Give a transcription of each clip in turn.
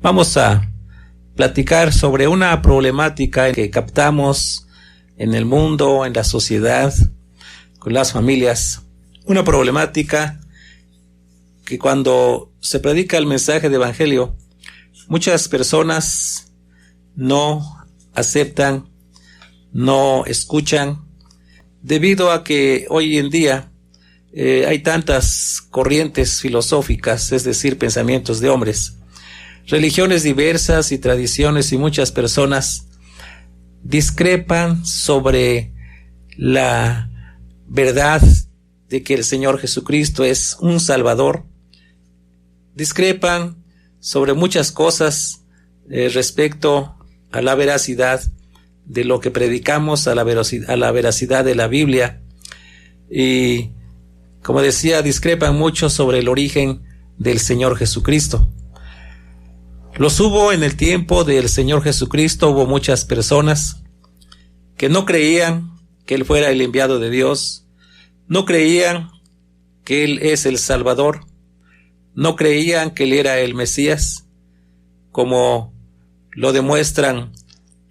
Vamos a platicar sobre una problemática que captamos en el mundo, en la sociedad, con las familias. Una problemática que cuando se predica el mensaje de evangelio, muchas personas no aceptan, no escuchan, debido a que hoy en día hay tantas corrientes filosóficas, es decir, pensamientos de hombres, religiones diversas y tradiciones, y muchas personas discrepan sobre la verdad de que el Señor Jesucristo es un Salvador. Discrepan sobre muchas cosas respecto a la veracidad de lo que predicamos, a la veracidad de la Biblia, y como decía, discrepan mucho sobre el origen del Señor Jesucristo. Los hubo en el tiempo del Señor Jesucristo, hubo muchas personas que no creían que Él fuera el enviado de Dios, no creían que Él es el Salvador, no creían que Él era el Mesías, como lo demuestran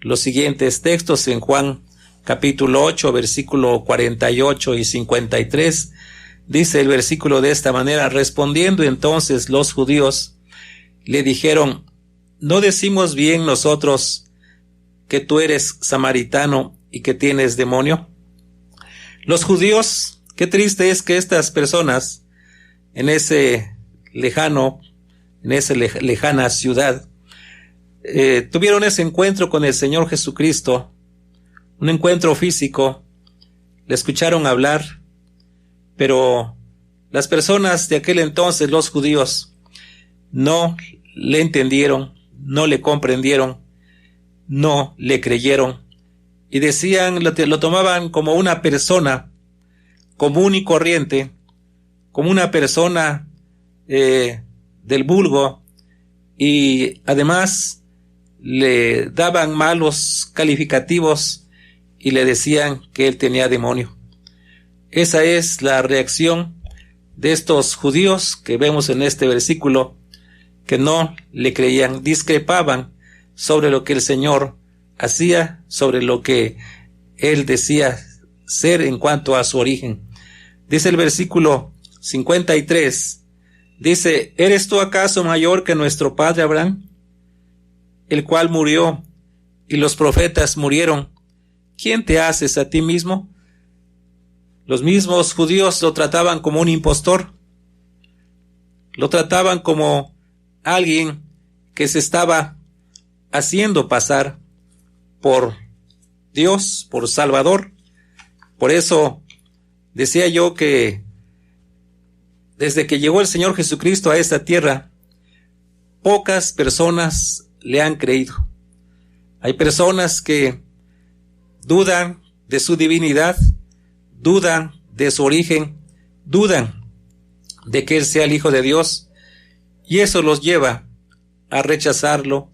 los siguientes textos en Juan capítulo 8, versículo 48 y 53. Dice el versículo de esta manera: respondiendo entonces los judíos, le dijeron: ¿no decimos bien nosotros que tú eres samaritano y que tienes demonio? Los judíos, qué triste es que estas personas en esa lejana ciudad tuvieron ese encuentro con el Señor Jesucristo, un encuentro físico, le escucharon hablar, pero las personas de aquel entonces, los judíos, no le entendieron, no le comprendieron, no le creyeron, y decían, lo tomaban como una persona común y corriente, como una persona del vulgo, y además le daban malos calificativos y le decían que él tenía demonio. Esa es la reacción de estos judíos que vemos en este versículo, que no le creían, discrepaban sobre lo que el Señor hacía, sobre lo que Él decía ser en cuanto a su origen. Dice el versículo 53, dice: ¿eres tú acaso mayor que nuestro padre Abraham, el cual murió y los profetas murieron? ¿Quién te haces a ti mismo? Los mismos judíos lo trataban como un impostor, lo trataban como alguien que se estaba haciendo pasar por Dios, por Salvador. Por eso decía yo que desde que llegó el Señor Jesucristo a esta tierra, pocas personas le han creído. Hay personas que dudan de su divinidad, dudan de su origen, dudan de que Él sea el Hijo de Dios, y eso los lleva a rechazarlo,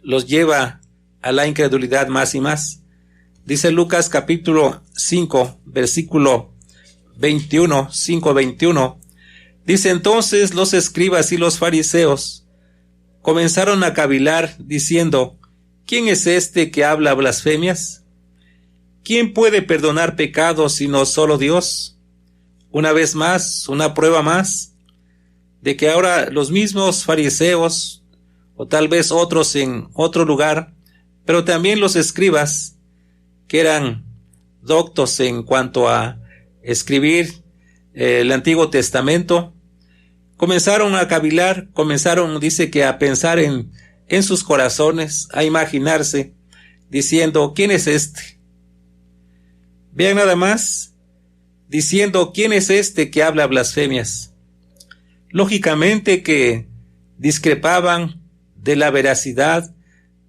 los lleva a la incredulidad más y más. Dice Lucas capítulo 5, versículo 21, 5-21, dice: entonces los escribas y los fariseos comenzaron a cavilar, diciendo: ¿quién es este que habla blasfemias? ¿Quién puede perdonar pecados sino solo Dios? Una vez más, una prueba más de que ahora los mismos fariseos, o tal vez otros en otro lugar, pero también los escribas, que eran doctos en cuanto a escribir el Antiguo Testamento, comenzaron a cavilar, dice que a pensar en sus corazones, a imaginarse, diciendo: ¿quién es este? Vean nada más, diciendo: ¿quién es este que habla blasfemias? Lógicamente que discrepaban de la veracidad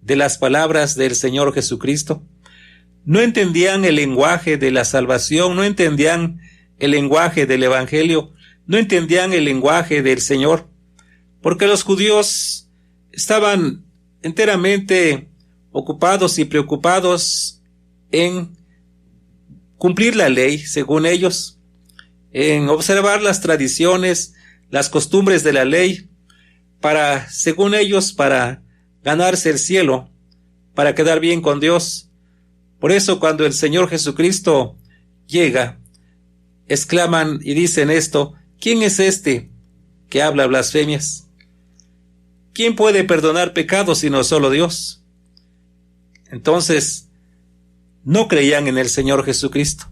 de las palabras del Señor Jesucristo. No entendían el lenguaje de la salvación, no entendían el lenguaje del Evangelio, no entendían el lenguaje del Señor, porque los judíos estaban enteramente ocupados y preocupados en cumplir la ley, según ellos, en observar las tradiciones, las costumbres de la ley, para, según ellos, para ganarse el cielo, para quedar bien con Dios. Por eso cuando el Señor Jesucristo llega, exclaman y dicen esto: ¿quién es este que habla blasfemias? ¿Quién puede perdonar pecados sino solo Dios? Entonces, no creían en el Señor Jesucristo.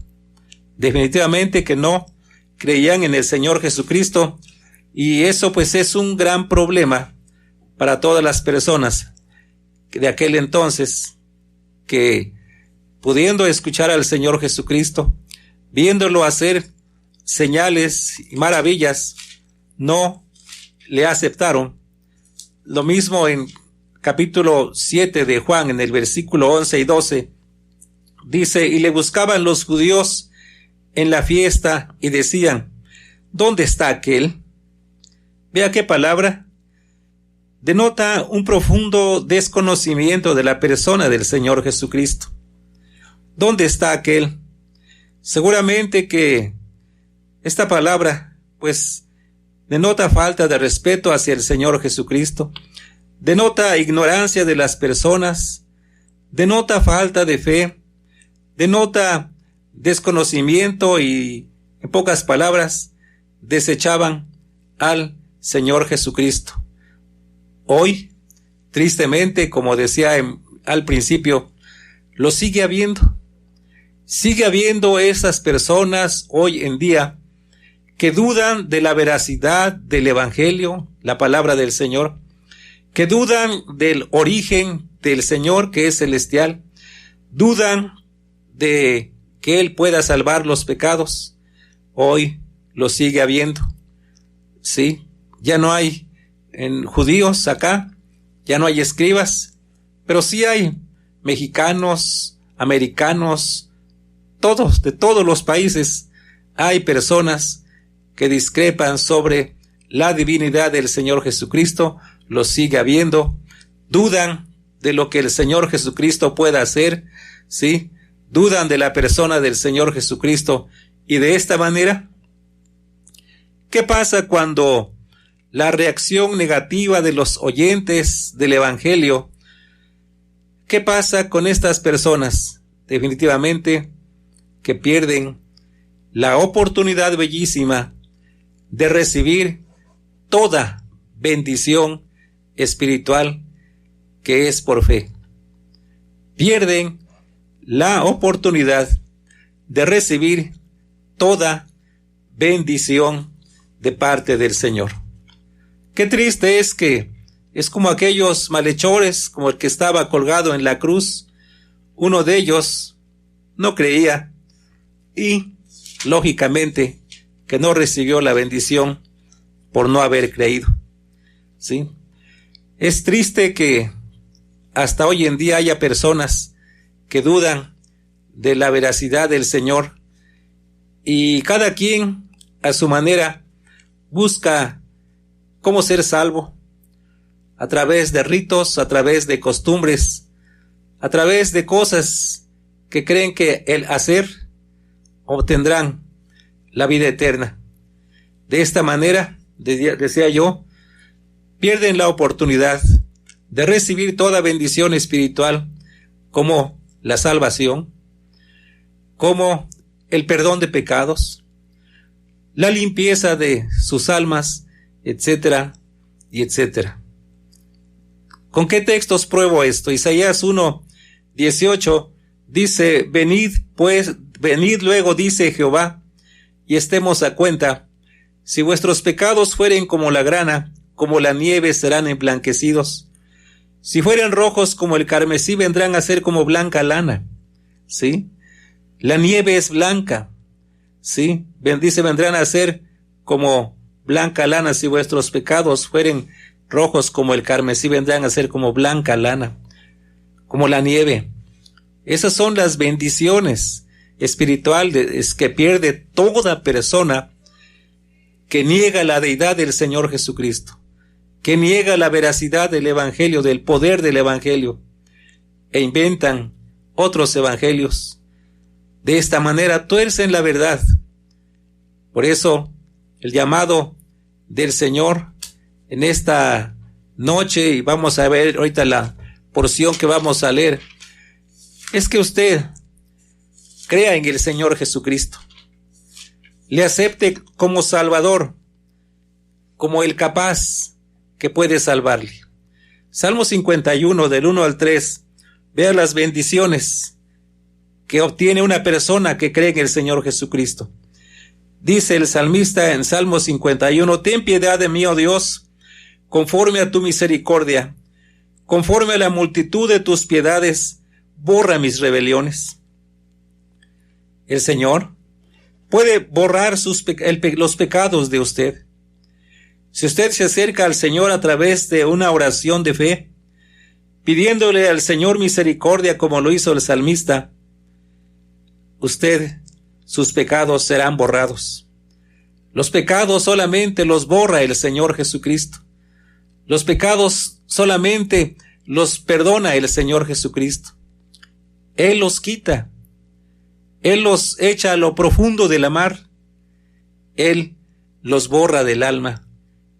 Definitivamente que no creían en el Señor Jesucristo, y eso pues es un gran problema para todas las personas de aquel entonces, que pudiendo escuchar al Señor Jesucristo, viéndolo hacer señales y maravillas, no le aceptaron. Lo mismo en capítulo 7 de Juan, en el versículo 11 y 12, dice: y le buscaban los judíos en la fiesta y decían: ¿dónde está aquel? Vea qué palabra. Denota un profundo desconocimiento de la persona del Señor Jesucristo. ¿Dónde está aquel? Seguramente que esta palabra, pues, denota falta de respeto hacia el Señor Jesucristo, denota ignorancia de las personas, denota falta de fe, denota desconocimiento y, en pocas palabras, desechaban al Señor Jesucristo. Hoy, tristemente, como decía al principio, lo sigue habiendo. Sigue habiendo esas personas hoy en día que dudan de la veracidad del Evangelio, la palabra del Señor, que dudan del origen del Señor, que es celestial, dudan de que Él pueda salvar los pecados. Hoy lo sigue habiendo. Sí, ya no hay judíos acá, ya no hay escribas, pero sí hay mexicanos, americanos, todos, de todos los países, hay personas que discrepan sobre la divinidad del Señor Jesucristo, lo sigue habiendo, dudan de lo que el Señor Jesucristo pueda hacer, ¿sí? Dudan de la persona del Señor Jesucristo, y de esta manera, ¿qué pasa cuando la reacción negativa de los oyentes del Evangelio? ¿Qué pasa con estas personas? Definitivamente que pierden la oportunidad bellísima de recibir toda bendición espiritual que es por fe. Pierden la oportunidad de recibir toda bendición de parte del Señor. Qué triste es que es como aquellos malhechores, como el que estaba colgado en la cruz. Uno de ellos no creía y, lógicamente, que no recibió la bendición por no haber creído. ¿Sí? Es triste que hasta hoy en día haya personas que dudan de la veracidad del Señor, y cada quien a su manera busca cómo ser salvo, a través de ritos, a través de costumbres, a través de cosas que creen que el hacer obtendrán la vida eterna. De esta manera, decía yo, pierden la oportunidad de recibir toda bendición espiritual, como la salvación, como el perdón de pecados, la limpieza de sus almas, etcétera y etcétera. ¿Con qué textos pruebo esto? Isaías 1:18 dice: venid luego, dice Jehová, y estemos a cuenta. Si vuestros pecados fueren como la grana, como la nieve serán emblanquecidos. Si fueren rojos como el carmesí, vendrán a ser como blanca lana. ¿Sí? La nieve es blanca. ¿Sí? Dice, vendrán a ser como blanca lana. Si vuestros pecados fueren rojos como el carmesí, vendrán a ser como blanca lana, como la nieve. Esas son las bendiciones espirituales que pierde toda persona que niega la deidad del Señor Jesucristo, que niega la veracidad del Evangelio, del poder del Evangelio, e inventan otros evangelios. De esta manera tuercen la verdad. Por eso el llamado del Señor en esta noche, y vamos a ver ahorita la porción que vamos a leer, es que usted crea en el Señor Jesucristo, le acepte como Salvador, como el capaz que puede salvarle. Salmo 51, del 1 al 3, vea las bendiciones que obtiene una persona que cree en el Señor Jesucristo. Dice el salmista en Salmo 51, ten piedad de mí, oh Dios, conforme a tu misericordia, conforme a la multitud de tus piedades, borra mis rebeliones. El Señor puede borrar los pecados de usted. Si usted se acerca al Señor a través de una oración de fe, pidiéndole al Señor misericordia como lo hizo el salmista, sus pecados serán borrados. Los pecados solamente los borra el Señor Jesucristo. Los pecados solamente los perdona el Señor Jesucristo. Él los quita. Él los echa a lo profundo de la mar. Él los borra del alma.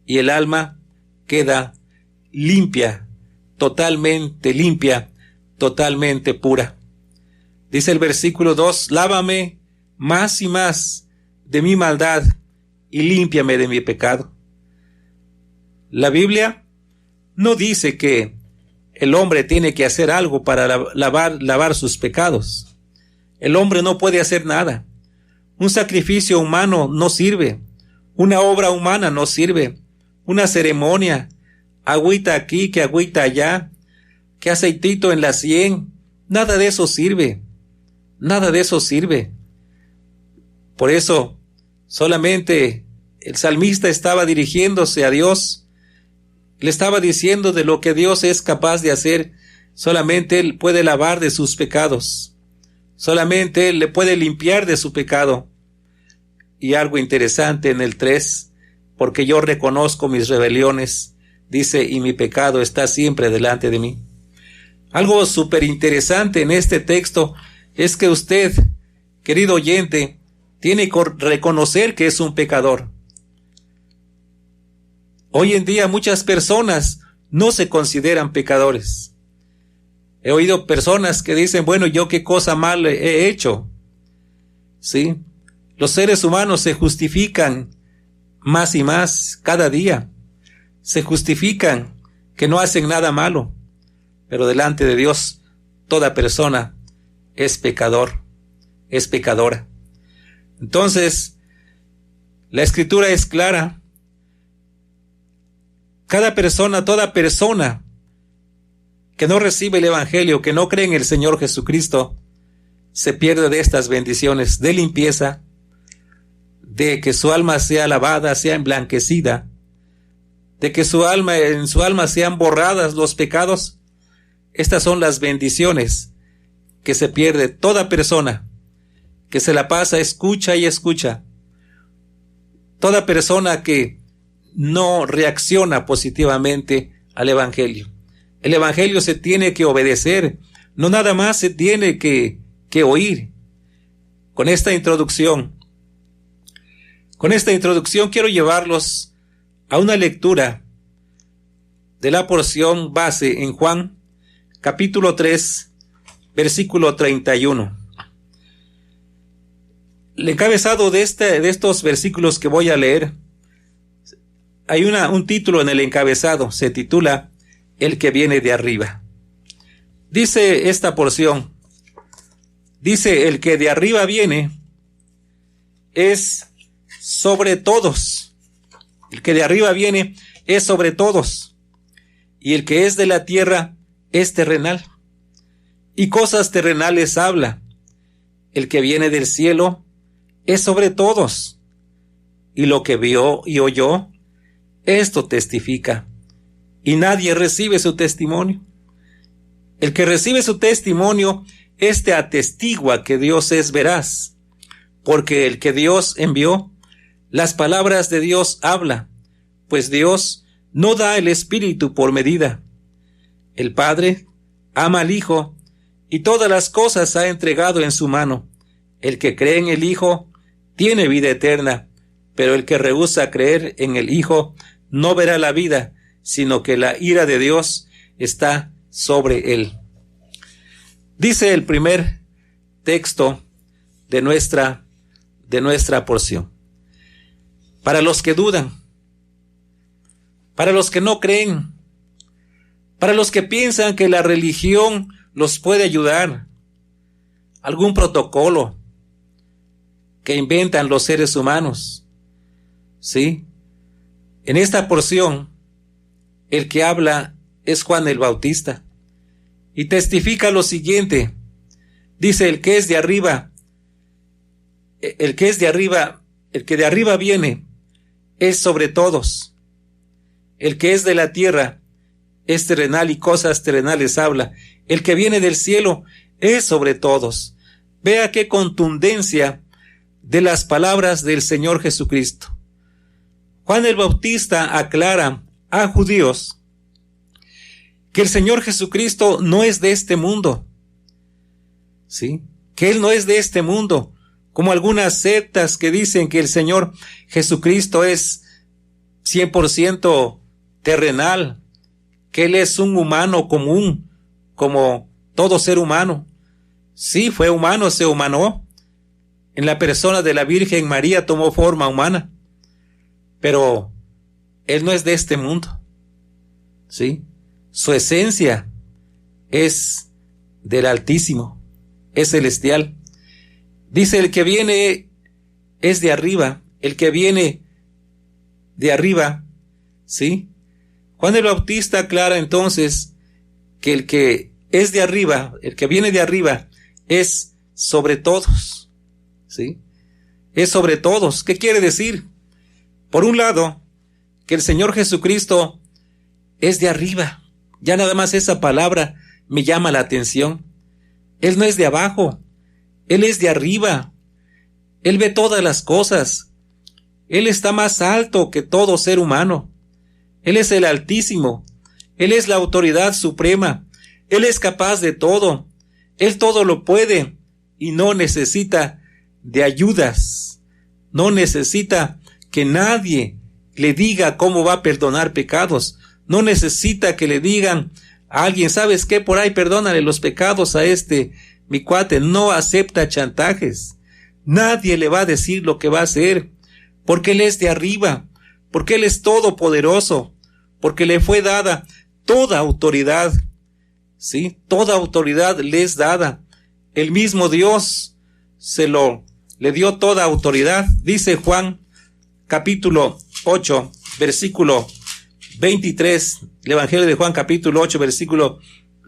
Y el alma queda limpia, totalmente pura. Dice el versículo 2, lávame más y más de mi maldad y límpiame de mi pecado. La Biblia no dice que el hombre tiene que hacer algo para lavar sus pecados. El hombre no puede hacer nada. Un sacrificio humano no sirve. Una obra humana no sirve. Una ceremonia, agüita aquí, que agüita allá, que aceitito en la sien, nada de eso sirve. Nada de eso sirve. Por eso, solamente el salmista estaba dirigiéndose a Dios, le estaba diciendo de lo que Dios es capaz de hacer. Solamente Él puede lavar de sus pecados. Solamente Él le puede limpiar de su pecado. Y algo interesante en el 3, porque yo reconozco mis rebeliones, dice, y mi pecado está siempre delante de mí. Algo súper interesante en este texto es que usted, querido oyente, tiene que reconocer que es un pecador. Hoy en día muchas personas no se consideran pecadores. He oído personas que dicen, bueno, ¿yo qué cosa mal he hecho? ¿Sí? Los seres humanos se justifican más y más cada día. Se justifican que no hacen nada malo. Pero delante de Dios, toda persona es pecador, es pecadora. Entonces, la Escritura es clara. Cada persona, toda persona que no recibe el Evangelio, que no cree en el Señor Jesucristo, se pierde de estas bendiciones de limpieza, de que su alma sea lavada, sea emblanquecida, de que en su alma sean borradas los pecados. Estas son las bendiciones que se pierde toda persona que se la pasa, escucha y escucha. Toda persona que no reacciona positivamente al Evangelio. El Evangelio se tiene que obedecer, no nada más se tiene que oír. Con esta introducción quiero llevarlos a una lectura de la porción base en Juan, capítulo 3, versículo 31. El encabezado de estos versículos que voy a leer, hay un título en el encabezado, se titula El que viene de arriba. Dice esta porción, dice, el que de arriba viene es sobre todos. El que de arriba viene es sobre todos. Y el que es de la tierra es terrenal. Y cosas terrenales habla. El que viene del cielo es sobre todos. Y lo que vio y oyó, esto testifica. Y nadie recibe su testimonio. El que recibe su testimonio, atestigua que Dios es veraz. Porque el que Dios envió, las palabras de Dios habla, pues Dios no da el Espíritu por medida. El Padre ama al Hijo, y todas las cosas ha entregado en su mano. El que cree en el Hijo tiene vida eterna, pero el que rehúsa creer en el Hijo no verá la vida, sino que la ira de Dios está sobre él. Dice el primer texto de nuestra porción. Para los que dudan, para los que no creen, para los que piensan que la religión los puede ayudar, algún protocolo que inventan los seres humanos, ¿sí? En esta porción, el que habla es Juan el Bautista y testifica lo siguiente. Dice: el que de arriba viene, es sobre todos. El que es de la tierra es terrenal y cosas terrenales habla. El que viene del cielo es sobre todos. Vea qué contundencia de las palabras del Señor Jesucristo. Juan el Bautista aclara a judíos que el Señor Jesucristo no es de este mundo, ¿sí? Que Él no es de este mundo, como algunas sectas que dicen que el Señor Jesucristo es 100% terrenal, que Él es un humano común, como todo ser humano. Sí, fue humano, se humanó. En la persona de la Virgen María tomó forma humana. Pero Él no es de este mundo. ¿Sí? Su esencia es del Altísimo, es celestial. Dice: el que viene es de arriba, el que viene de arriba, ¿sí? Juan el Bautista aclara entonces que el que es de arriba, el que viene de arriba, es sobre todos, ¿sí? Es sobre todos. ¿Qué quiere decir? Por un lado, que el Señor Jesucristo es de arriba. Ya nada más esa palabra me llama la atención. Él no es de abajo, Él es de arriba. Él ve todas las cosas. Él está más alto que todo ser humano. Él es el Altísimo. Él es la autoridad suprema. Él es capaz de todo. Él todo lo puede y no necesita de ayudas. No necesita que nadie le diga cómo va a perdonar pecados. No necesita que le digan a alguien: ¿sabes qué? Por ahí perdónale los pecados a mi cuate. No acepta chantajes. Nadie le va a decir lo que va a hacer, porque Él es de arriba, porque Él es todopoderoso, porque le fue dada toda autoridad. ¿Sí? Toda autoridad le es dada. El mismo Dios le dio toda autoridad. Dice Juan capítulo 8, versículo 23, el Evangelio de Juan capítulo 8, versículo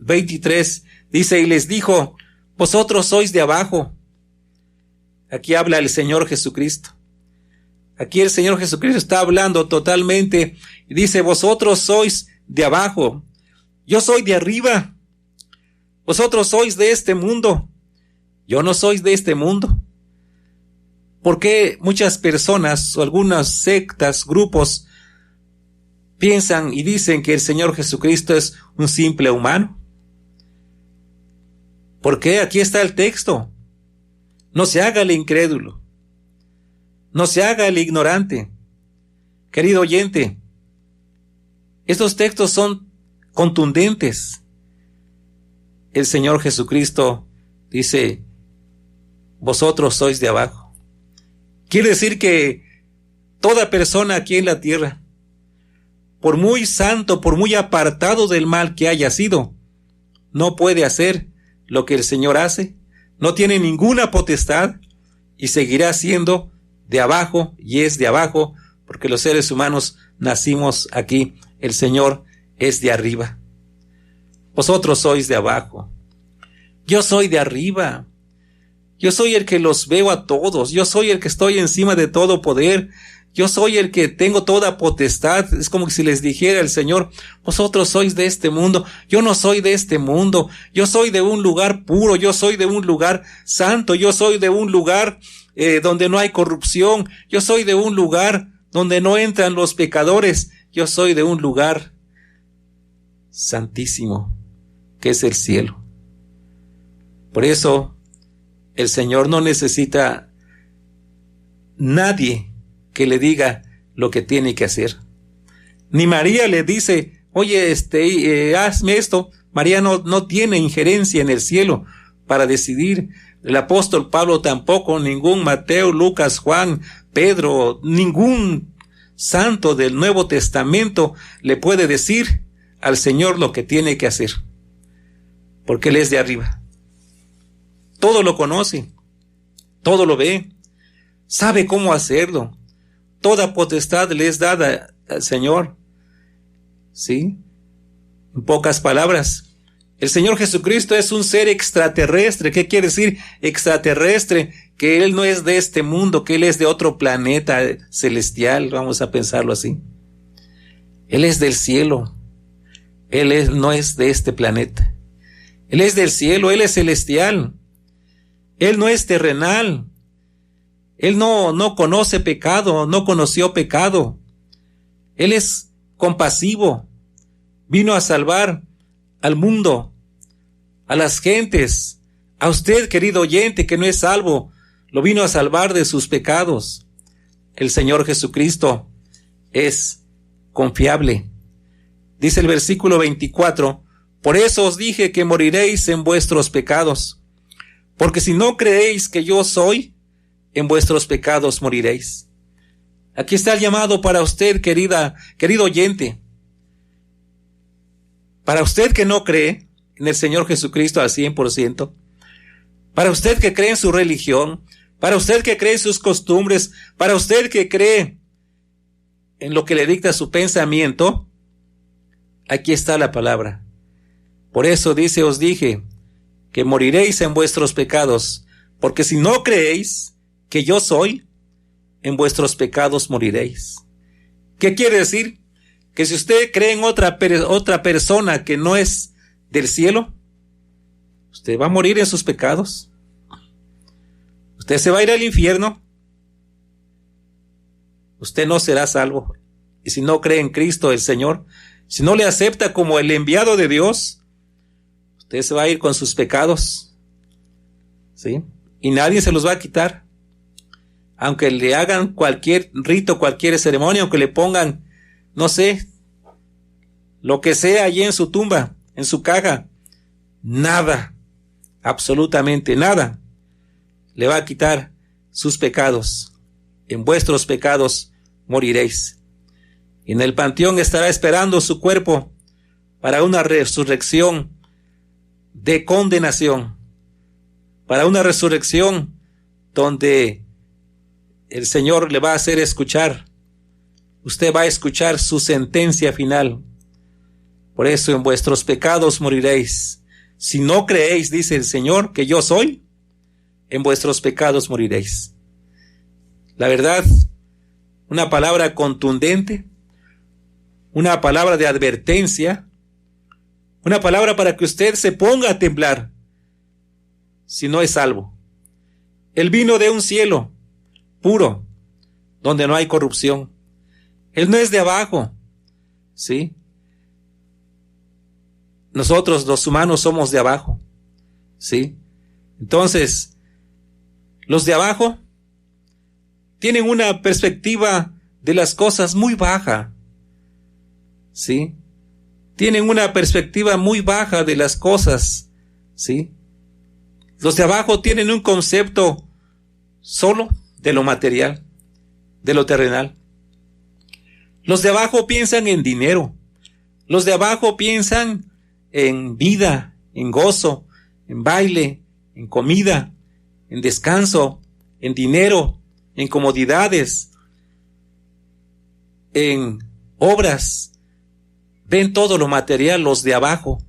23, dice: y les dijo: vosotros sois de abajo. Aquí habla el Señor Jesucristo. Aquí el Señor Jesucristo está hablando totalmente y dice: vosotros sois de abajo, yo soy de arriba. Vosotros sois de este mundo, yo no soy de este mundo. ¿Por qué muchas personas o algunas sectas, grupos, piensan y dicen que el Señor Jesucristo es un simple humano? ¿Por qué? Aquí está el texto. No se haga el incrédulo, no se haga el ignorante. Querido oyente, estos textos son contundentes. El Señor Jesucristo dice: vosotros sois de abajo. Quiere decir que toda persona aquí en la tierra, por muy santo, por muy apartado del mal que haya sido, no puede hacer lo que el Señor hace, no tiene ninguna potestad y seguirá siendo de abajo, y es de abajo porque los seres humanos nacimos aquí. El Señor es de arriba. Vosotros sois de abajo. Yo soy de arriba. Yo soy el que los veo a todos. Yo soy el que estoy encima de todo poder. Yo soy el que tengo toda potestad. Es como si les dijera el Señor: vosotros sois de este mundo. Yo no soy de este mundo. Yo soy de un lugar puro. Yo soy de un lugar santo. Yo soy de un lugar donde no hay corrupción. Yo soy de un lugar donde no entran los pecadores. Yo soy de un lugar santísimo, que es el cielo. Por eso el Señor no necesita nadie que le diga lo que tiene que hacer. Ni María le dice, oye, hazme esto. María no tiene injerencia en el cielo para decidir. El apóstol Pablo tampoco, ningún Mateo, Lucas, Juan, Pedro, ningún santo del Nuevo Testamento le puede decir al Señor lo que tiene que hacer, porque Él es de arriba. Todo lo conoce, todo lo ve, sabe cómo hacerlo. Toda potestad le es dada al Señor. ¿Sí? En pocas palabras, el Señor Jesucristo es un ser extraterrestre. ¿Qué quiere decir extraterrestre? Que Él no es de este mundo, que Él es de otro planeta celestial, vamos a pensarlo así. Él es del cielo. No es de este planeta. Él es del cielo, Él es celestial. Él no es terrenal. Él no conoce pecado, no conoció pecado. Él es compasivo. Vino a salvar al mundo, a las gentes, a usted, querido oyente, que no es salvo, lo vino a salvar de sus pecados. El Señor Jesucristo es confiable. Dice el versículo 24, por eso os dije que moriréis en vuestros pecados, porque si no creéis que yo soy, en vuestros pecados moriréis. Aquí está el llamado para usted, querido oyente. Para usted que no cree en el Señor Jesucristo al 100%, para usted que cree en su religión, para usted que cree en sus costumbres, para usted que cree en lo que le dicta su pensamiento, aquí está la palabra. Por eso dice, os dije, que moriréis en vuestros pecados, porque si no creéis que yo soy, en vuestros pecados moriréis. ¿Qué quiere decir? Que si usted cree en otra persona que no es del cielo, usted va a morir en sus pecados. Usted se va a ir al infierno. Usted no será salvo. Y si no cree en Cristo el Señor, si no le acepta como el enviado de Dios, usted se va a ir con sus pecados. ¿Sí? Y nadie se los va a quitar. Aunque le hagan cualquier rito, cualquier ceremonia, aunque le pongan, no sé, lo que sea allí en su tumba, en su caja, nada, absolutamente nada, le va a quitar sus pecados. En vuestros pecados moriréis. Y en el panteón estará esperando su cuerpo para una resurrección de condenación, para una resurrección donde el Señor le va a hacer escuchar. Usted va a escuchar su sentencia final. Por eso en vuestros pecados moriréis. Si no creéis, dice el Señor, que yo soy, en vuestros pecados moriréis. La verdad, una palabra contundente, una palabra de advertencia, una palabra para que usted se ponga a temblar si no es salvo. Él vino de un cielo puro, donde no hay corrupción. Él no es de abajo, ¿sí? Nosotros los humanos somos de abajo, ¿sí? Entonces, los de abajo tienen una perspectiva de las cosas muy baja, ¿sí? Tienen una perspectiva muy baja de las cosas, ¿sí? Los de abajo tienen un concepto solo de lo material, de lo terrenal. Los de abajo piensan en dinero. Los de abajo piensan en vida, en gozo, en baile, en comida, en descanso, en dinero, en comodidades, en obras. Ven todo lo material, los de abajo,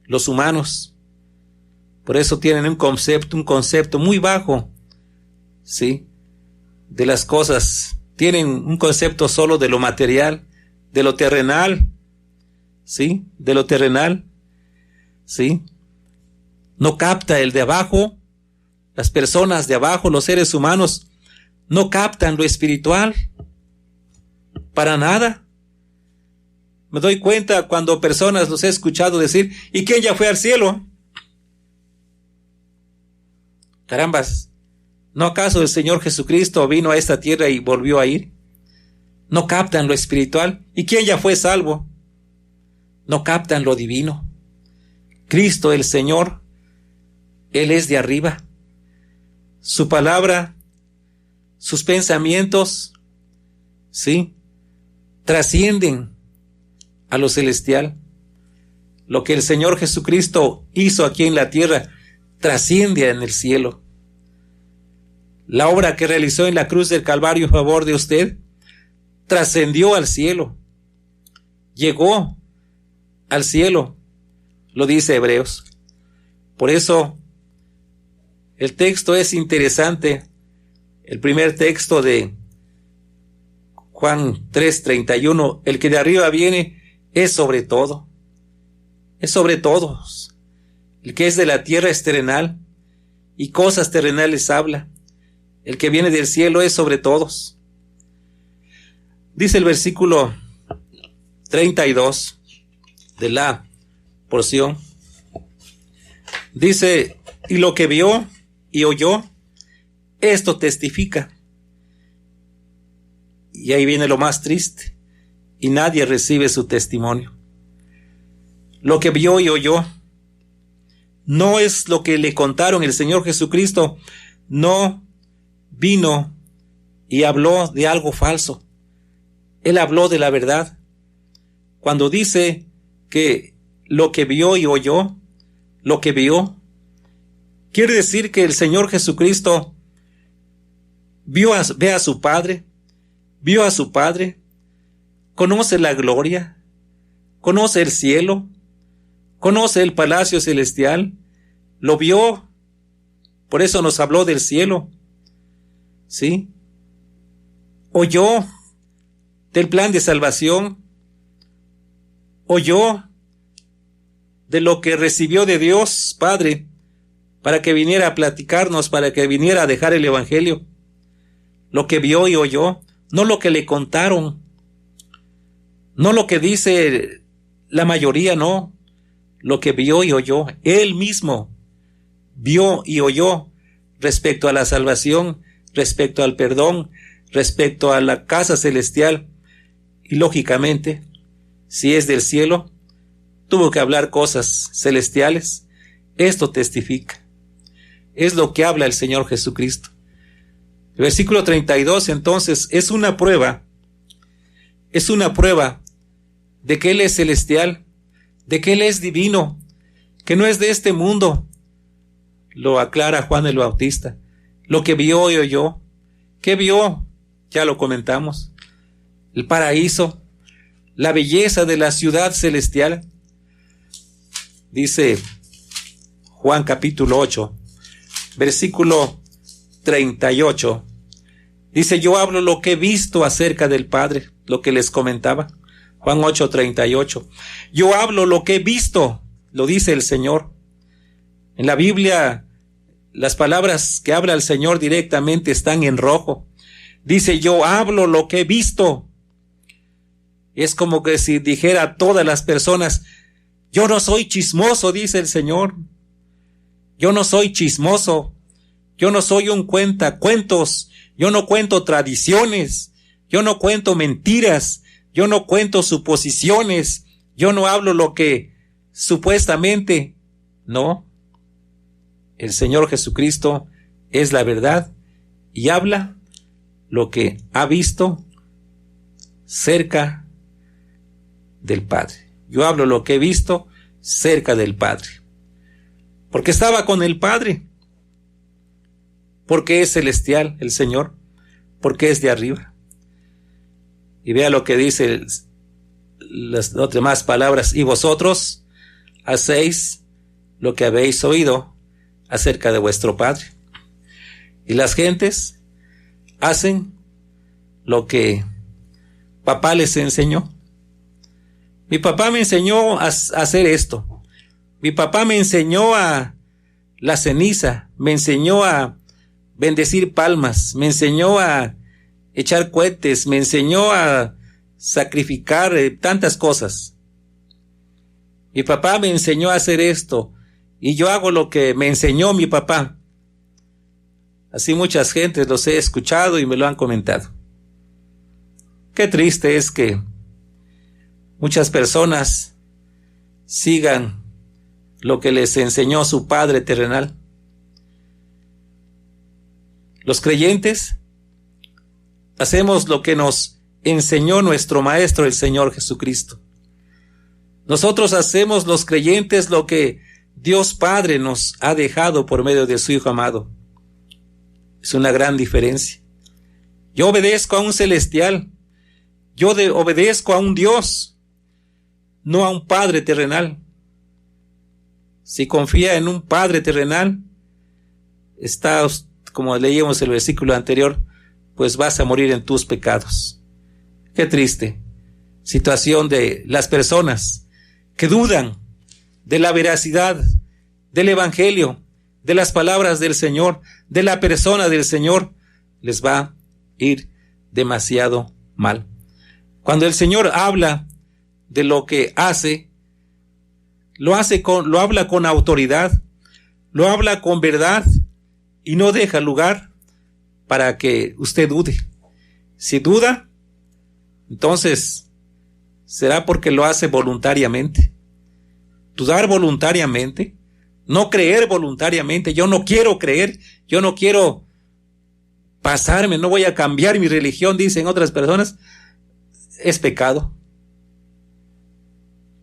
los humanos. Por eso tienen un concepto muy bajo, ¿sí? De las cosas. Tienen un concepto solo de lo material, de lo terrenal, ¿sí? De lo terrenal, ¿sí? No capta el de abajo, las personas de abajo, los seres humanos, no captan lo espiritual, para nada. Me doy cuenta cuando personas los he escuchado decir, ¿y quién ya fue al cielo? Carambas, ¿no acaso el Señor Jesucristo vino a esta tierra y volvió a ir? No captan lo espiritual. ¿Y quién ya fue salvo? No captan lo divino. Cristo el Señor, Él es de arriba. Su palabra, sus pensamientos, ¿sí?, trascienden a lo celestial. Lo que el Señor Jesucristo hizo aquí en la tierra trasciende en el cielo. La obra que realizó en la cruz del Calvario a favor de usted trascendió al cielo. Llegó al cielo, lo dice Hebreos. Por eso el texto es interesante. El primer texto de Juan 3:31, el que de arriba viene es sobre todo. Es sobre todos. El que es de la tierra es terrenal y cosas terrenales habla. El que viene del cielo es sobre todos. Dice el versículo 32 de la porción. Dice, y lo que vio y oyó, esto testifica. Y ahí viene lo más triste. Y nadie recibe su testimonio. Lo que vio y oyó no es lo que le contaron. El Señor Jesucristo no vino y habló de algo falso. Él habló de la verdad. Cuando dice que lo que vio y oyó, lo que vio, quiere decir que el Señor Jesucristo ve a su Padre, vio a su Padre, conoce la gloria, conoce el cielo, conoce el palacio celestial, lo vio, por eso nos habló del cielo, ¿sí? Oyó del plan de salvación, oyó de lo que recibió de Dios Padre para que viniera a platicarnos, para que viniera a dejar el evangelio. Lo que vio y oyó, no lo que le contaron, no lo que dice la mayoría, no, lo que vio y oyó. Él mismo vio y oyó respecto a la salvación, respecto al perdón, respecto a la casa celestial. Y lógicamente, si es del cielo, tuvo que hablar cosas celestiales. Esto testifica. Es lo que habla el Señor Jesucristo. El versículo 32, entonces, es una prueba de que Él es celestial, de que Él es divino, que no es de este mundo. Lo aclara Juan el Bautista. Lo que vio y oyó. ¿Qué vio? Ya lo comentamos. El paraíso, la belleza de la ciudad celestial. Dice Juan capítulo 8, versículo 38. Dice, yo hablo lo que he visto acerca del Padre, lo que les comentaba. Juan 8:38. Yo hablo lo que he visto, lo dice el Señor. En la Biblia, las palabras que habla el Señor directamente están en rojo. Dice, yo hablo lo que he visto. Es como que si dijera a todas las personas, yo no soy chismoso, dice el Señor. Yo no soy chismoso. Yo no soy un cuentacuentos. Yo no cuento tradiciones. Yo no cuento mentiras. Yo no cuento suposiciones. Yo no hablo lo que supuestamente. No. El Señor Jesucristo es la verdad y habla lo que ha visto cerca del Padre. Yo hablo lo que he visto cerca del Padre. Porque estaba con el Padre. Porque es celestial el Señor. Porque es de arriba. Y vea lo que dice las demás palabras. Y vosotros hacéis lo que habéis oído acerca de vuestro Padre. Y las gentes hacen lo que papá les enseñó. Mi papá me enseñó a hacer esto. Mi papá me enseñó a la ceniza, me enseñó a bendecir palmas, me enseñó a echar cohetes, me enseñó a sacrificar tantas cosas. Mi papá me enseñó a hacer esto y yo hago lo que me enseñó mi papá. Así muchas gentes los he escuchado y me lo han comentado. Qué triste es que muchas personas sigan lo que les enseñó su Padre terrenal. Los creyentes hacemos lo que nos enseñó nuestro Maestro, el Señor Jesucristo. Nosotros hacemos, los creyentes, lo que Dios Padre nos ha dejado por medio de su Hijo amado. Es una gran diferencia. Yo obedezco a un celestial. Yo obedezco a un Dios, no a un Padre terrenal. Si confía en un Padre terrenal, está, como leíamos el versículo anterior, pues vas a morir en tus pecados. Qué triste situación de las personas que dudan de la veracidad del Evangelio, de las palabras del Señor, de la persona del Señor. Les va a ir demasiado mal. Cuando el Señor habla de lo que hace, lo habla con autoridad, lo habla con verdad y no deja lugar para que usted dude. Si duda, entonces será porque lo hace voluntariamente. Dudar voluntariamente, no creer voluntariamente. Yo no quiero creer, yo no quiero pasarme, no voy a cambiar mi religión, dicen otras personas. Es pecado.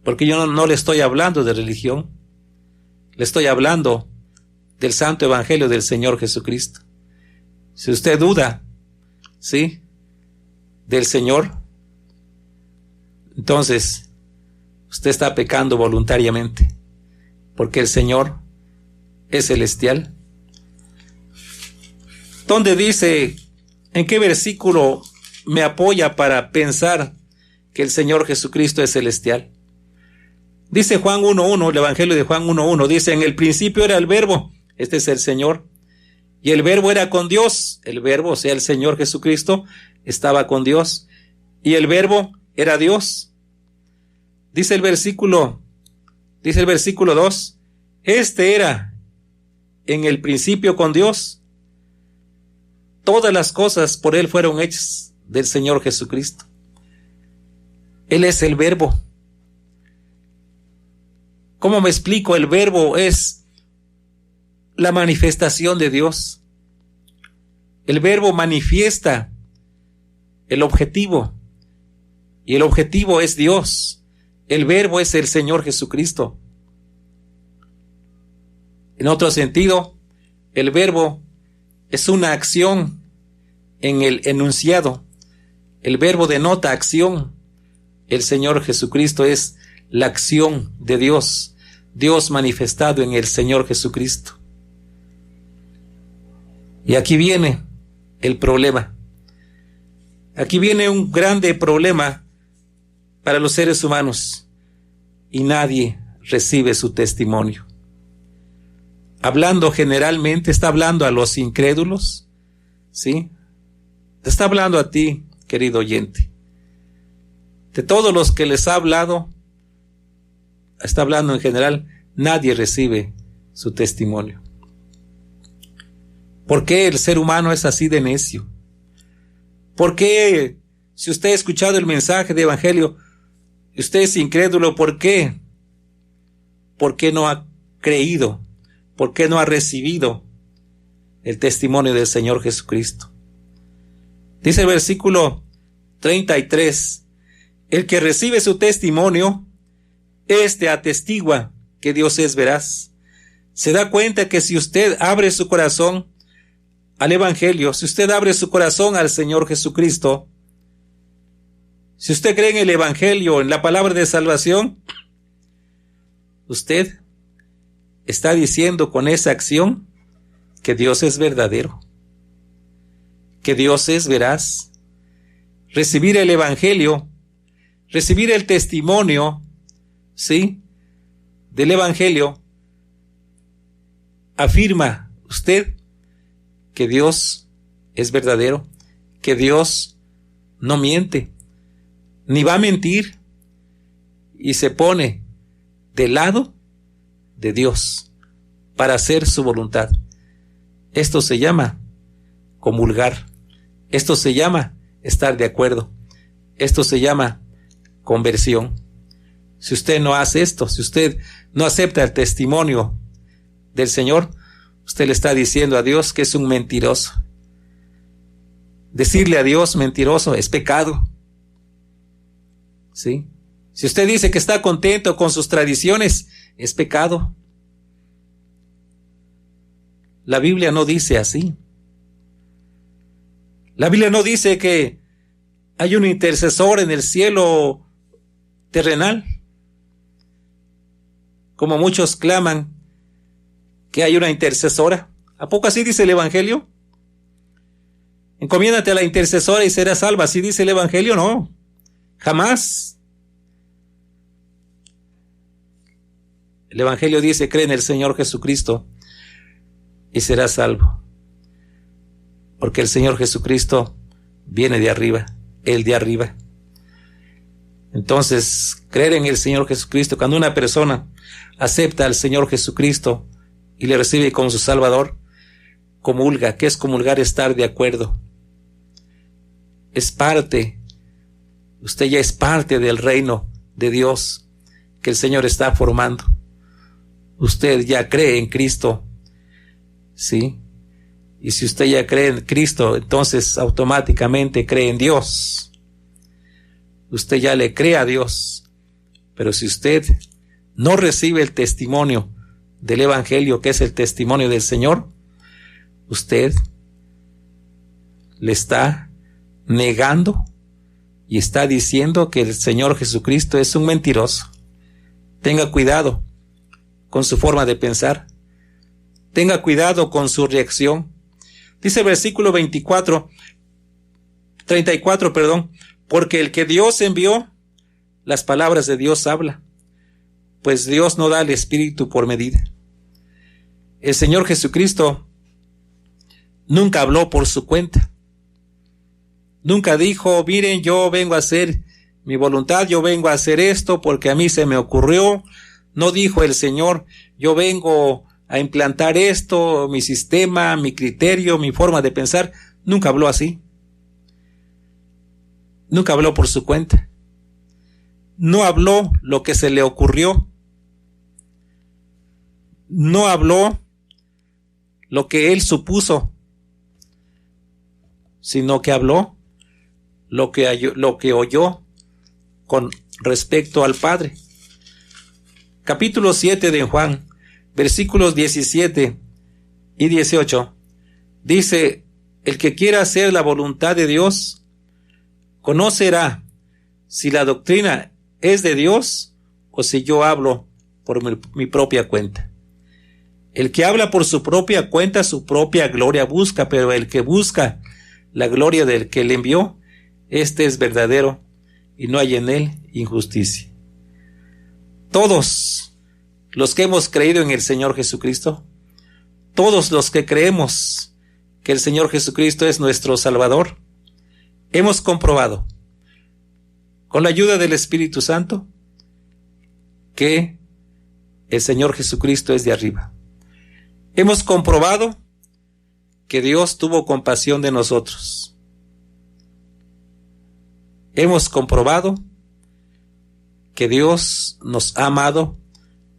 Porque yo no le estoy hablando de religión, le estoy hablando del Santo Evangelio del Señor Jesucristo. Si usted duda, ¿sí?, del Señor, entonces usted está pecando voluntariamente, porque el Señor es celestial. ¿Dónde dice, en qué versículo me apoya para pensar que el Señor Jesucristo es celestial? Dice Juan 1:1, el Evangelio de Juan 1:1, dice: en el principio era el Verbo, este es el Señor, y el Verbo era con Dios. El Verbo, o sea, el Señor Jesucristo, estaba con Dios, y el Verbo era Dios. Dice el versículo 2, este era en el principio con Dios. Todas las cosas por Él fueron hechas, del Señor Jesucristo. Él es el Verbo. ¿Cómo me explico? El Verbo es la manifestación de Dios. El Verbo manifiesta el objetivo, y el objetivo es Dios. El Verbo es el Señor Jesucristo. En otro sentido, el Verbo es una acción en el enunciado. El Verbo denota acción. El Señor Jesucristo es la acción de Dios, Dios manifestado en el Señor Jesucristo. Y aquí viene el problema. Aquí viene un grande problema para los seres humanos, y nadie recibe su testimonio. Hablando generalmente, está hablando a los incrédulos, ¿sí? Te está hablando a ti, querido oyente. De todos los que les ha hablado, está hablando en general, nadie recibe su testimonio. ¿Por qué el ser humano es así de necio? ¿Por qué, si usted ha escuchado el mensaje de Evangelio, usted es incrédulo? ¿Por qué? ¿Por qué no ha creído? ¿Por qué no ha recibido el testimonio del Señor Jesucristo? Dice el versículo 33, el que recibe su testimonio, este atestigua que Dios es veraz. Se da cuenta que si usted abre su corazón al Evangelio, si usted abre su corazón al Señor Jesucristo, si usted cree en el Evangelio, en la palabra de salvación, usted está diciendo con esa acción que Dios es verdadero, que Dios es veraz. Recibir el Evangelio, recibir el testimonio, ¿sí?, del Evangelio, afirma usted que Dios es verdadero, que Dios no miente, ni va a mentir, y se pone del lado de Dios para hacer su voluntad. Esto se llama comulgar, esto se llama estar de acuerdo, Esto se llama conversión. Si usted no hace esto, si usted no acepta el testimonio del Señor, usted le está diciendo a Dios que es un mentiroso. Decirle a Dios mentiroso es pecado. ¿Sí? Si usted dice que está contento con sus tradiciones, es pecado. La Biblia no dice así. La Biblia no dice que hay un intercesor en el cielo terrenal, como muchos claman que hay una intercesora. ¿A poco así dice el Evangelio? Encomiéndate a la intercesora y serás salva. ¿Así dice el Evangelio? No, jamás. El Evangelio dice: cree en el Señor Jesucristo y serás salvo. Porque el Señor Jesucristo viene de arriba, Él de arriba. Entonces, creer en el Señor Jesucristo, cuando una persona acepta al Señor Jesucristo y le recibe como su Salvador, comulga. ¿Qué es comulgar? Estar de acuerdo. Es parte, usted ya es parte del reino de Dios que el Señor está formando. Usted ya cree en Cristo, ¿sí? Y si usted ya cree en Cristo, entonces automáticamente cree en Dios. Usted ya le cree a Dios. Pero si usted no recibe el testimonio del Evangelio, que es el testimonio del Señor, usted le está negando y está diciendo que el Señor Jesucristo es un mentiroso. Tenga cuidado con su forma de pensar. Tenga cuidado con su reacción. Dice el versículo 34, porque el que Dios envió, las palabras de Dios habla, pues Dios no da el Espíritu por medida. El Señor Jesucristo nunca habló por su cuenta. Nunca dijo: miren, yo vengo a hacer mi voluntad, yo vengo a hacer esto porque a mí se me ocurrió. No dijo el Señor: yo vengo a implantar esto, mi sistema, mi criterio, mi forma de pensar. Nunca habló así. Nunca habló por su cuenta. No habló lo que se le ocurrió. No habló lo que él supuso, sino que habló lo que oyó con respecto al Padre. Capítulo 7 de Juan, versículos 17 y 18, dice: el que quiera hacer la voluntad de Dios, conocerá si la doctrina es de Dios o si yo hablo por mi propia cuenta. El que habla por su propia cuenta, su propia gloria busca, pero el que busca la gloria del que le envió, este es verdadero y no hay en él injusticia. Todos los que hemos creído en el Señor Jesucristo, todos los que creemos que el Señor Jesucristo es nuestro Salvador, hemos comprobado con la ayuda del Espíritu Santo que el Señor Jesucristo es de arriba. Hemos comprobado que Dios tuvo compasión de nosotros. Hemos comprobado que Dios nos ha amado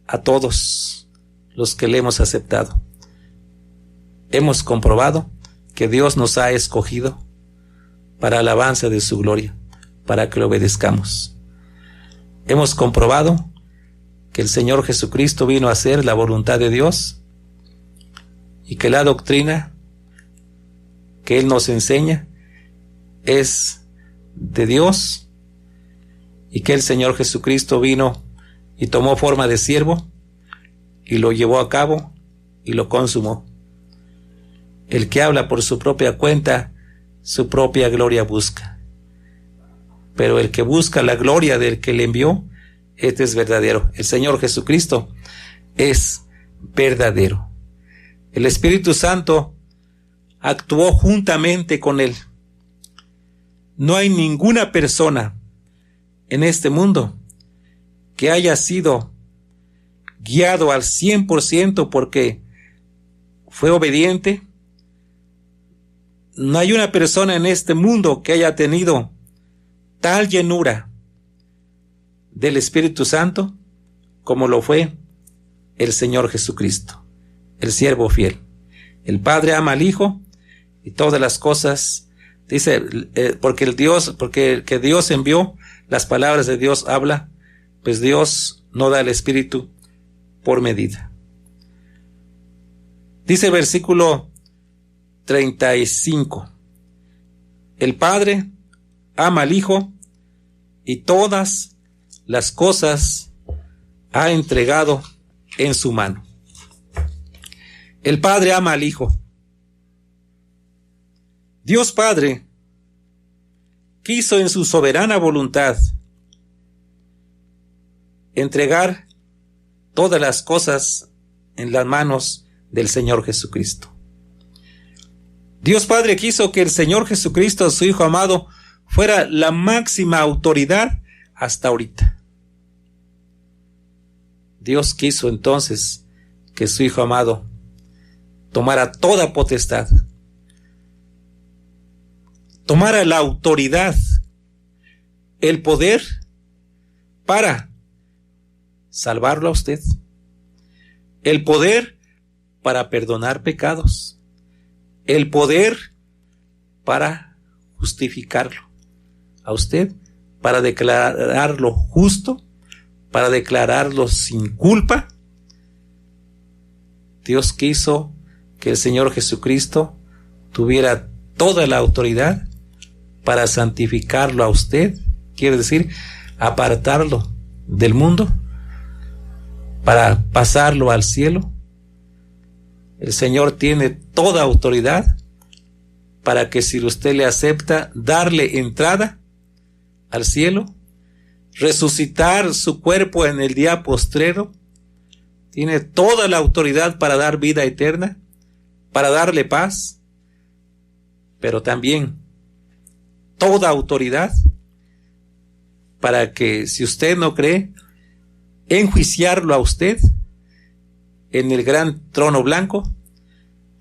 a todos los que le hemos aceptado. Hemos comprobado que Dios nos ha escogido para alabanza de su gloria, para que le obedezcamos. Hemos comprobado que el Señor Jesucristo vino a hacer la voluntad de Dios y que la doctrina que Él nos enseña es de Dios y que el Señor Jesucristo vino y tomó forma de siervo y lo llevó a cabo y lo consumó. El que habla por su propia cuenta, su propia gloria busca. Pero el que busca la gloria del que le envió, este es verdadero. El Señor Jesucristo es verdadero. El Espíritu Santo actuó juntamente con él. No hay ninguna persona en este mundo que haya sido guiado al 100% porque fue obediente. No hay una persona en este mundo que haya tenido tal llenura del Espíritu Santo como lo fue el Señor Jesucristo, el siervo fiel. El Padre ama al Hijo y todas las cosas, dice, porque que Dios envió, las palabras de Dios habla, pues Dios no da el Espíritu por medida. Dice el versículo 35, el Padre ama al Hijo y todas las cosas ha entregado en su mano. El Padre ama al Hijo. Dios Padre quiso en su soberana voluntad entregar todas las cosas en las manos del Señor Jesucristo. Dios Padre quiso que el Señor Jesucristo, su Hijo amado, fuera la máxima autoridad hasta ahorita. Dios quiso entonces que su Hijo amado tomara toda potestad, tomara la autoridad, el poder para salvarlo a usted, el poder para perdonar pecados, el poder para justificarlo a usted, para declararlo justo, para declararlo sin culpa. Dios quiso que el Señor Jesucristo tuviera toda la autoridad para santificarlo a usted, quiere decir, apartarlo del mundo, para pasarlo al cielo. El Señor tiene toda autoridad para que, si usted le acepta, darle entrada al cielo, resucitar su cuerpo en el día postrero. Tiene toda la autoridad para dar vida eterna, para darle paz, pero también toda autoridad para que, si usted no cree, enjuiciarlo a usted en el gran trono blanco.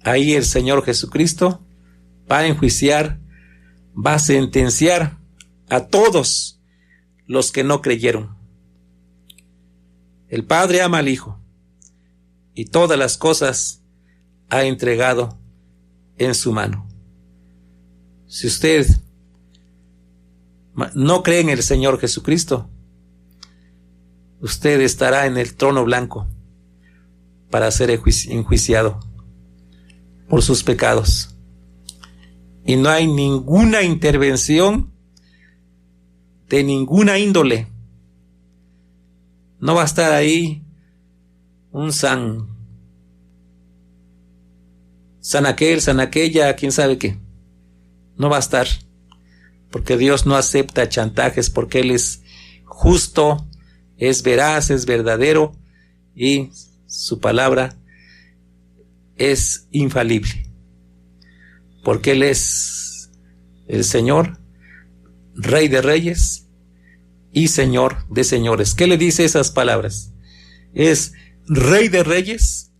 Ahí el Señor Jesucristo va a enjuiciar, va a sentenciar a todos los que no creyeron. El Padre ama al Hijo y todas las cosas ha entregado en su mano. Si usted no cree en el Señor Jesucristo, usted estará en el trono blanco para ser enjuiciado por sus pecados. Y no hay ninguna intervención de ninguna índole. No va a estar ahí un san aquel, san aquella, quién sabe qué. No va a estar, porque Dios no acepta chantajes, porque Él es justo, es veraz, es verdadero, y su palabra es infalible, porque Él es el Señor, Rey de reyes y Señor de señores. ¿Qué le dice esas palabras? Es Rey de reyes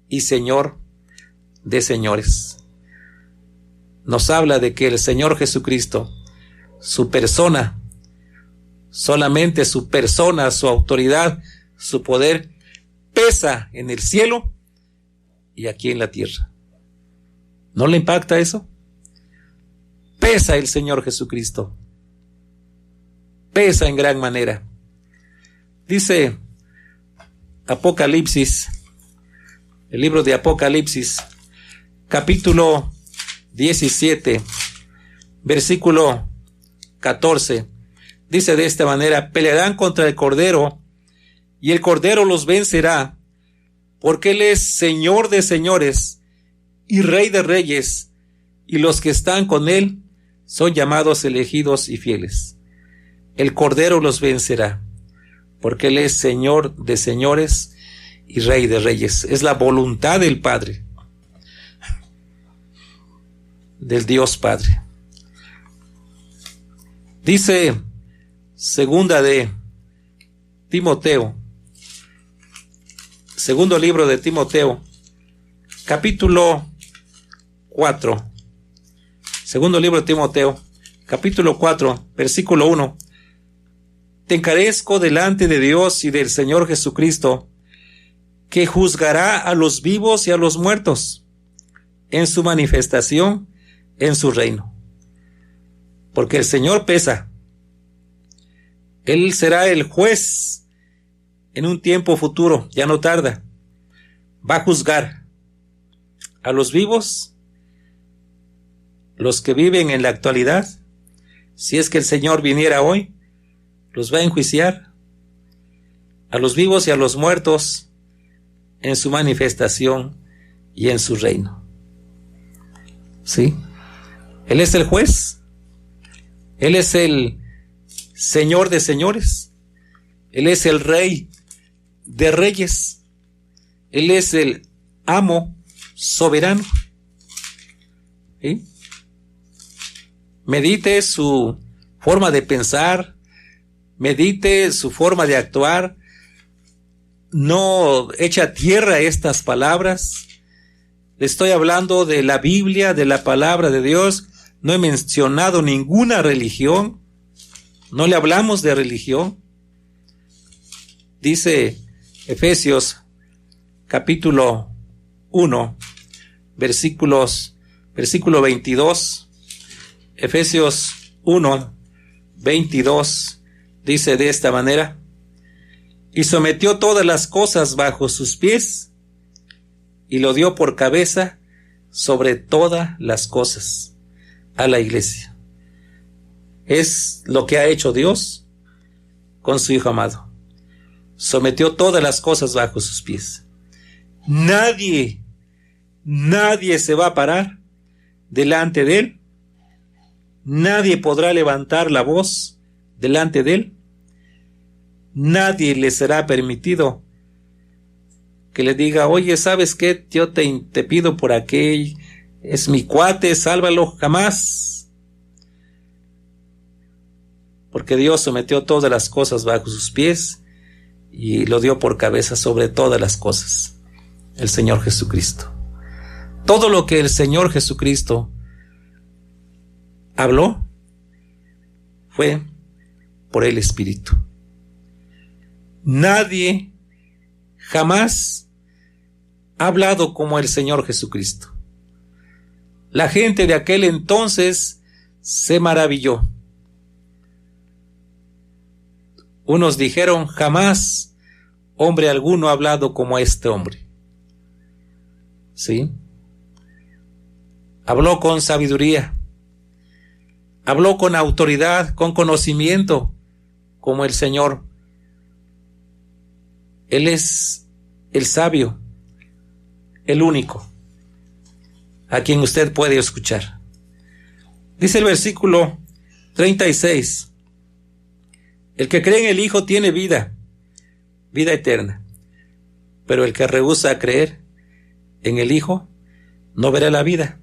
y Señor de señores. Nos habla de que el Señor Jesucristo, su persona, solamente su persona, su autoridad, su poder, pesa en el cielo y aquí en la tierra. ¿No le impacta eso? Pesa el Señor Jesucristo. Pesa en gran manera. Dice Apocalipsis, el libro de Apocalipsis, capítulo 17, versículo 14, dice de esta manera: pelearán contra el Cordero, y el Cordero los vencerá, porque Él es Señor de señores y Rey de reyes, y los que están con Él son llamados elegidos y fieles. El Cordero los vencerá, porque Él es Señor de señores y Rey de reyes. Es la voluntad del Padre, del Dios Padre. Dice segunda de Timoteo, segundo libro de Timoteo, capítulo 4, segundo libro de Timoteo, capítulo 4, versículo 1. Te encarezco delante de Dios y del Señor Jesucristo, que juzgará a los vivos y a los muertos en su manifestación en su reino. Porque el Señor pesa. Él será el juez en un tiempo futuro, ya no tarda. Va a juzgar a los vivos, los que viven en la actualidad. Si es que el Señor viniera hoy, los va a enjuiciar. A los vivos y a los muertos en su manifestación y en su reino. ¿Sí? Él es el juez. Él es el Señor de señores. Él es el Rey de reyes. Él es el amo soberano. ¿Sí? Medite su forma de pensar, medite su forma de actuar. No echa a tierra estas palabras. Le estoy hablando de la Biblia, de la palabra de Dios. No he mencionado ninguna religión. No le hablamos de religión. Dice Efesios capítulo 1, versículo 22. Efesios 1, 22 dice de esta manera: y sometió todas las cosas bajo sus pies, y lo dio por cabeza sobre todas las cosas a la iglesia. Es lo que ha hecho Dios con su Hijo amado. Sometió todas las cosas bajo sus pies. Nadie se va a parar delante de él. Nadie podrá levantar la voz delante de él. Nadie le será permitido que le diga: oye, ¿sabes qué? Yo te pido por aquel, es mi cuate, sálvalo. Jamás. Porque Dios sometió todas las cosas bajo sus pies y lo dio por cabeza sobre todas las cosas. El Señor Jesucristo. Todo lo que el Señor Jesucristo habló fue por el Espíritu. Nadie jamás ha hablado como el Señor Jesucristo. La gente de aquel entonces se maravilló. Unos dijeron: jamás hombre alguno ha hablado como este hombre. ¿Sí? Habló con sabiduría. Habló con autoridad, con conocimiento, como el Señor. Él es el sabio, el único, a quien usted puede escuchar. Dice el versículo 36. El que cree en el Hijo tiene vida eterna. Pero el que rehúsa creer en el Hijo no verá la vida,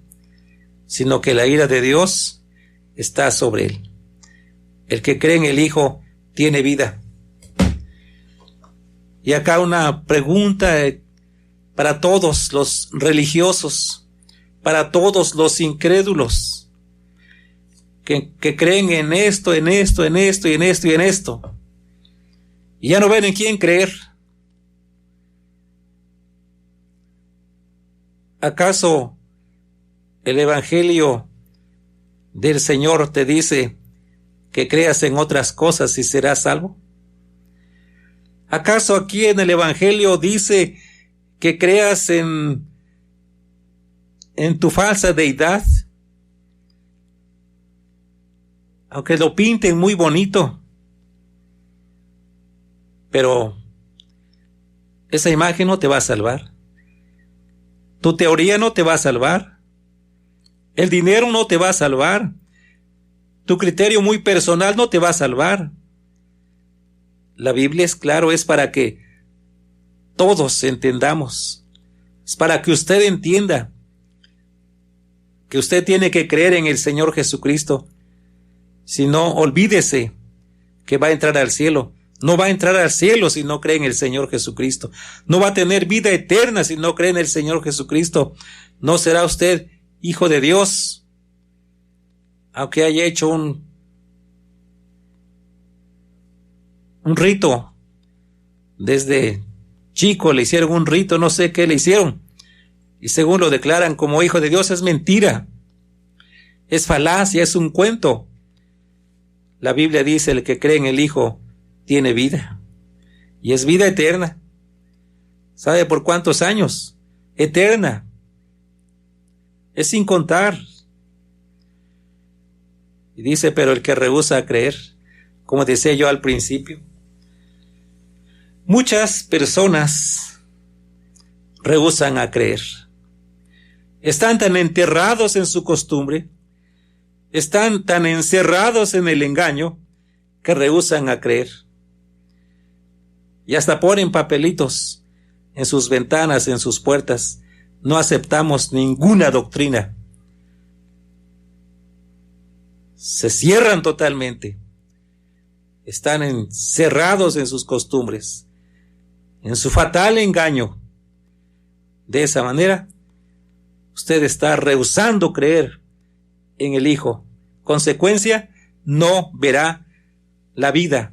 sino que la ira de Dios está sobre él. El que cree en el Hijo tiene vida. Y acá una pregunta para todos los religiosos, para todos los incrédulos que creen en esto, en esto, en esto y en esto y en esto, y ya no ven en quién creer. ¿Acaso el Evangelio del Señor te dice que creas en otras cosas y serás salvo? ¿Acaso aquí en el Evangelio dice que creas en tu falsa deidad? Aunque lo pinten muy bonito, pero esa imagen no te va a salvar. Tu teoría no te va a salvar. El dinero no te va a salvar. Tu criterio muy personal no te va a salvar. La Biblia es claro, es para que todos entendamos. Es para que usted entienda que usted tiene que creer en el Señor Jesucristo. Si no, olvídese que va a entrar al cielo. No va a entrar al cielo si no cree en el Señor Jesucristo. No va a tener vida eterna si no cree en el Señor Jesucristo. No será usted hijo de Dios. aunque haya hecho un rito, desde chico le hicieron un rito, no sé qué le hicieron, y según lo declaran como hijo de Dios, es mentira, es falacia, es un cuento. La Biblia dice: el que cree en el Hijo tiene vida, y es vida eterna. ¿Sabe por cuántos años? Eterna. Es sin contar. Y dice: pero el que rehúsa a creer, como decía yo al principio, muchas personas rehúsan a creer. Están tan enterrados en su costumbre, están tan encerrados en el engaño, que rehúsan a creer. Y hasta ponen papelitos en sus ventanas, en sus puertas: no aceptamos ninguna doctrina. Se cierran totalmente. Están encerrados en sus costumbres, en su fatal engaño. De esa manera, usted está rehusando creer en el Hijo. Consecuencia, no verá la vida.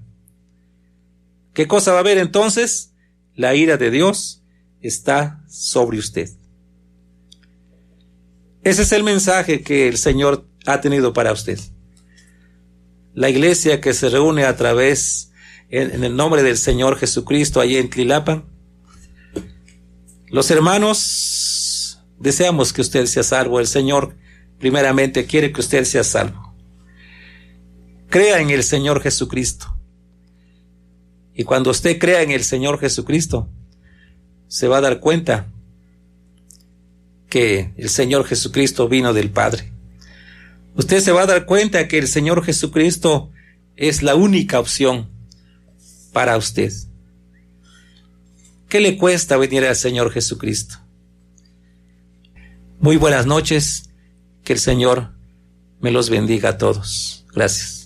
¿Qué cosa va a haber entonces? La ira de Dios está sobre usted. Ese es el mensaje que el Señor ha tenido para usted. La iglesia que se reúne a través, en el nombre del Señor Jesucristo, allí en Tlilapan, los hermanos, deseamos que usted sea salvo. El Señor primeramente quiere que usted sea salvo. Crea en el Señor Jesucristo. Y cuando usted crea en el Señor Jesucristo, se va a dar cuenta que el Señor Jesucristo vino del Padre. Usted se va a dar cuenta que el Señor Jesucristo es la única opción para usted. ¿Qué le cuesta venir al Señor Jesucristo? Muy buenas noches. Que el Señor me los bendiga a todos. Gracias.